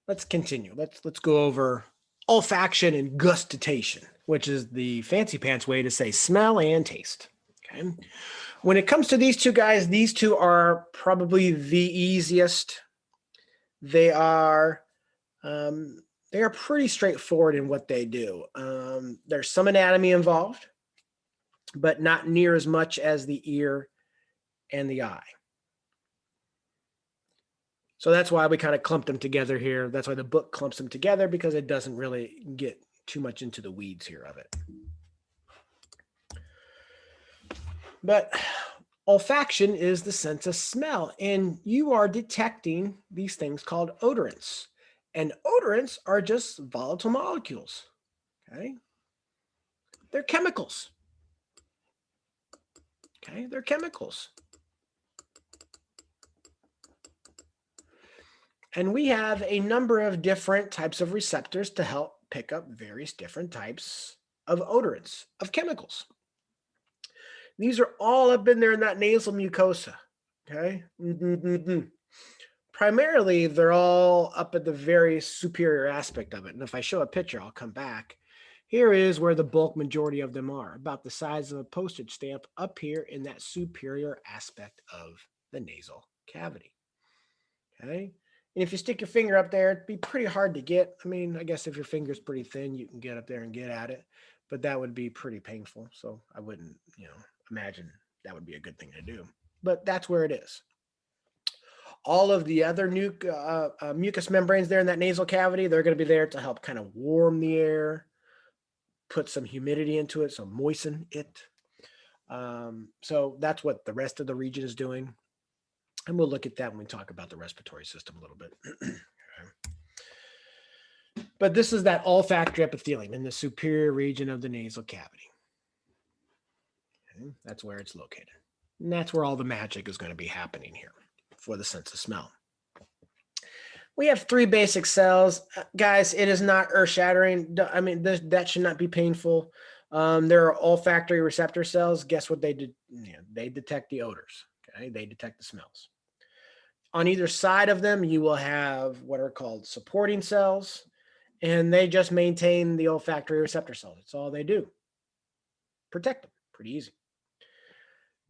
let's continue. Let's go over olfaction and gustation, which is the fancy pants way to say smell and taste. Okay. When it comes to these two guys, these two are probably the easiest. They are they are pretty straightforward in what they do. There's some anatomy involved, but not near as much as the ear and the eye. So that's why we kind of clumped them together here. That's why the book clumps them together, because it doesn't really get too much into the weeds here of it. But olfaction is the sense of smell, and you are detecting these things called odorants. And odorants are just volatile molecules. Okay. They're chemicals. Okay. They're chemicals. And we have a number of different types of receptors to help pick up various different types of odorants, of chemicals. These are all up in there in that nasal mucosa. Okay. Primarily, they're all up at the very superior aspect of it. And if I show a picture, I'll come back. Here is where the bulk majority of them are, about the size of a postage stamp up here in that superior aspect of the nasal cavity. Okay. And if you stick your finger up there, it'd be pretty hard to get. I mean, I guess if your finger's pretty thin, you can get up there and get at it, but that would be pretty painful. So I wouldn't, imagine that would be a good thing to do. But that's where it is. All of the other mucous membranes there in that nasal cavity, they're going to be there to help kind of warm the air, put some humidity into it, so moisten it. So that's what the rest of the region is doing. And we'll look at that when we talk about the respiratory system a little bit. But this is that olfactory epithelium in the superior region of the nasal cavity. Okay, that's where it's located. And that's where all the magic is going to be happening here for the sense of smell. We have 3 basic cells. Guys, it is not earth-shattering. I mean, that should not be painful. There are olfactory receptor cells. Guess what they did? They detect the odors. Okay, they detect the smells. On either side of them, you will have what are called supporting cells, and they just maintain the olfactory receptor cells. That's all they do. Protect them. Pretty easy.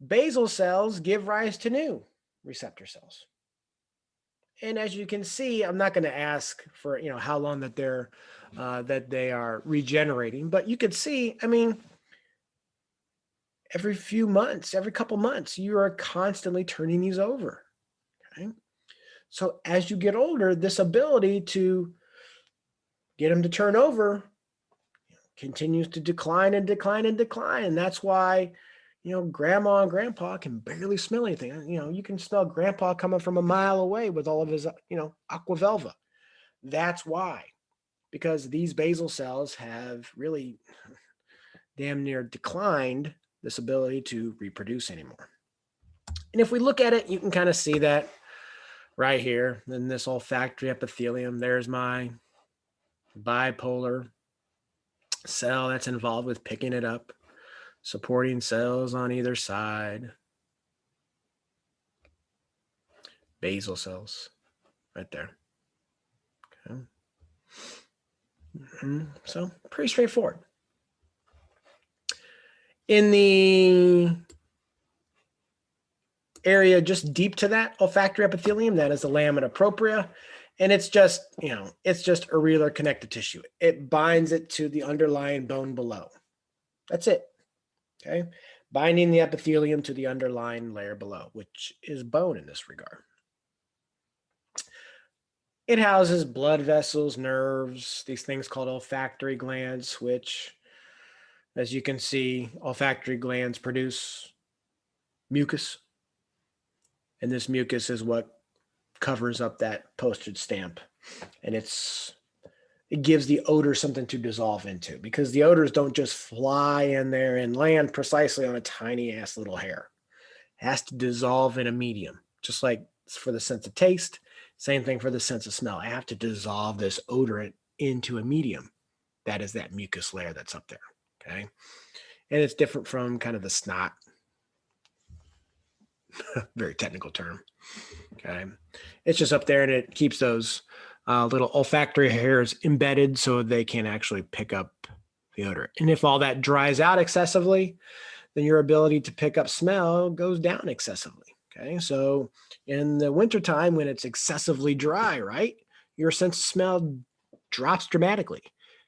Basal cells give rise to new receptor cells. And as you can see, I'm not going to ask for how long that they are regenerating, but you can see, I mean, every few months, every couple months, you are constantly turning these over. Okay. So as you get older, this ability to get them to turn over continues to decline and decline and decline. And that's why, grandma and grandpa can barely smell anything. You can smell grandpa coming from a mile away with all of his, aquavelva. That's why, because these basal cells have really damn near declined this ability to reproduce anymore. And if we look at it, you can kind of see that right here in this olfactory epithelium. There's my bipolar cell that's involved with picking it up, supporting cells on either side, basal cells right there. Okay. So pretty straightforward. In the area just deep to that olfactory epithelium, that is the lamina propria, and it's just areolar connective tissue. It binds it to the underlying bone below. That's it. Okay, binding the epithelium to the underlying layer below, which is bone in this regard. It houses blood vessels, nerves, these things called olfactory glands, which, as you can see, olfactory glands produce mucus. And this mucus is what covers up that postage stamp. And it gives the odor something to dissolve into, because the odors don't just fly in there and land precisely on a tiny ass little hair. It has to dissolve in a medium, just like for the sense of taste. Same thing for the sense of smell. I have to dissolve this odorant into a medium. That is that mucus layer that's up there. Okay. And it's different from kind of the snot. Very technical term. Okay. It's just up there, and it keeps those little olfactory hairs embedded so they can actually pick up the odor. And if all that dries out excessively, then your ability to pick up smell goes down excessively. Okay, so in the wintertime when it's excessively dry, right, your sense of smell drops dramatically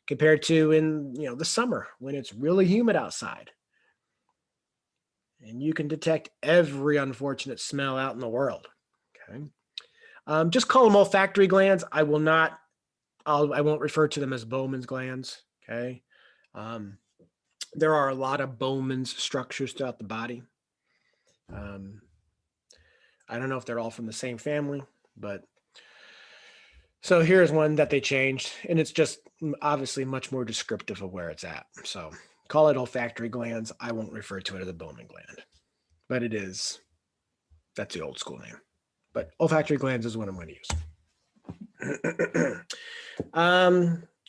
compared to in the summer when it's really humid outside. And you can detect every unfortunate smell out in the world. Okay, just call them olfactory glands. I won't refer to them as Bowman's glands. Okay, there are a lot of Bowman's structures throughout the body. I don't know if they're all from the same family, but so here's one that they changed, and it's just obviously much more descriptive of where it's at. So call it olfactory glands. I won't refer to it as a Bowman gland, but that's the old school name. But olfactory glands is what I'm going to use.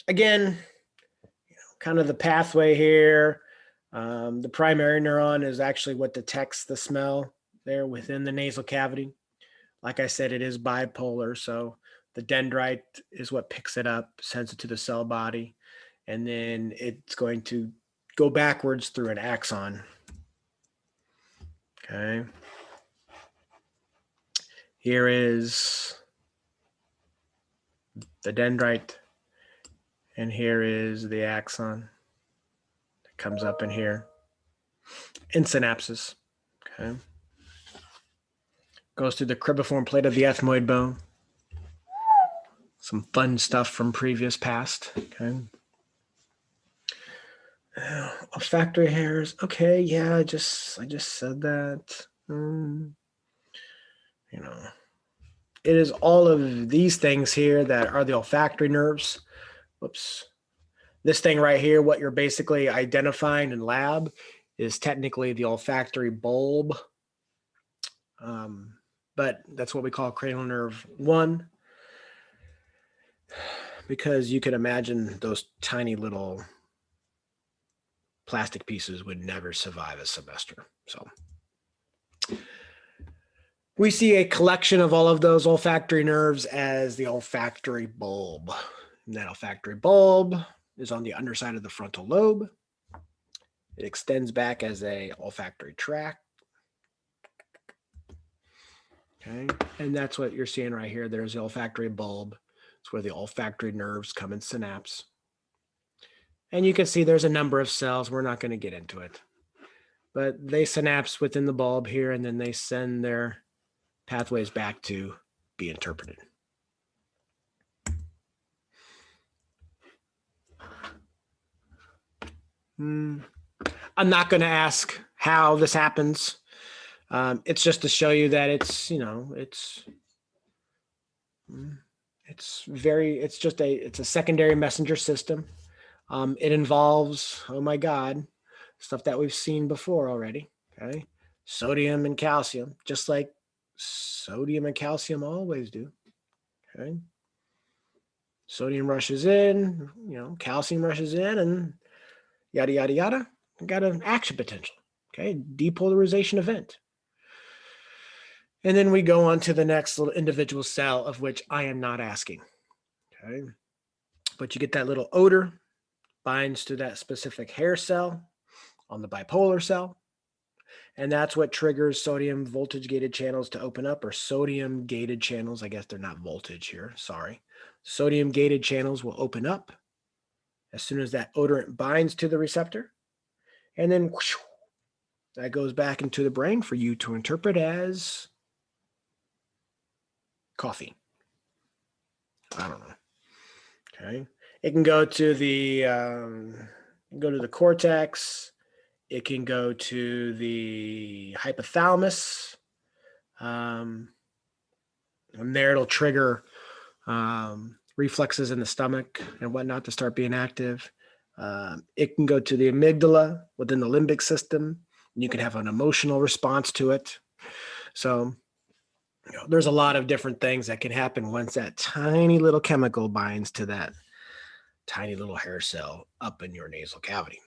Again, kind of the pathway here. The primary neuron is actually what detects the smell there within the nasal cavity. Like I said, it is bipolar. So the dendrite is what picks it up, sends it to the cell body, and then it's going to go backwards through an axon. Okay. Here is the dendrite, and here is the axon that comes up in here. In synapses. Okay. Goes through the cribriform plate of the ethmoid bone. Some fun stuff from previous past. Okay. Olfactory hairs. Okay, yeah, I just said that. It is all of these things here that are the olfactory nerves. Whoops. This thing right here, what you're basically identifying in lab, is technically the olfactory bulb. But that's what we call cranial nerve 1, because you can imagine those tiny little plastic pieces would never survive a semester. So we see a collection of all of those olfactory nerves as the olfactory bulb. And that olfactory bulb is on the underside of the frontal lobe. It extends back as a olfactory tract. Okay, and that's what you're seeing right here. There's the olfactory bulb. It's where the olfactory nerves come and synapse. And you can see there's a number of cells. We're not going to get into it. But they synapse within the bulb here, and then they send their pathways back to be interpreted. I'm not going to ask how this happens. It's just to show you that it's a secondary messenger system. It involves, oh my God, stuff that we've seen before already. Okay. Sodium and calcium, just like sodium and calcium always do. Okay. Sodium rushes in, calcium rushes in, and yada, yada, yada. Got an action potential. Okay. Depolarization event. And then we go on to the next little individual cell, of which I am not asking. Okay. But you get that little odor, binds to that specific hair cell on the bipolar cell. And that's what triggers sodium voltage gated channels to open up, or sodium gated channels. I guess they're not voltage here. Sorry. Sodium gated channels will open up as soon as that odorant binds to the receptor. And then whoosh, that goes back into the brain for you to interpret as coffee. I don't know. Okay. It can go to the cortex. It can go to the hypothalamus. And there it'll trigger reflexes in the stomach and whatnot to start being active. It can go to the amygdala within the limbic system, and you can have an emotional response to it. So there's a lot of different things that can happen once that tiny little chemical binds to that tiny little hair cell up in your nasal cavity.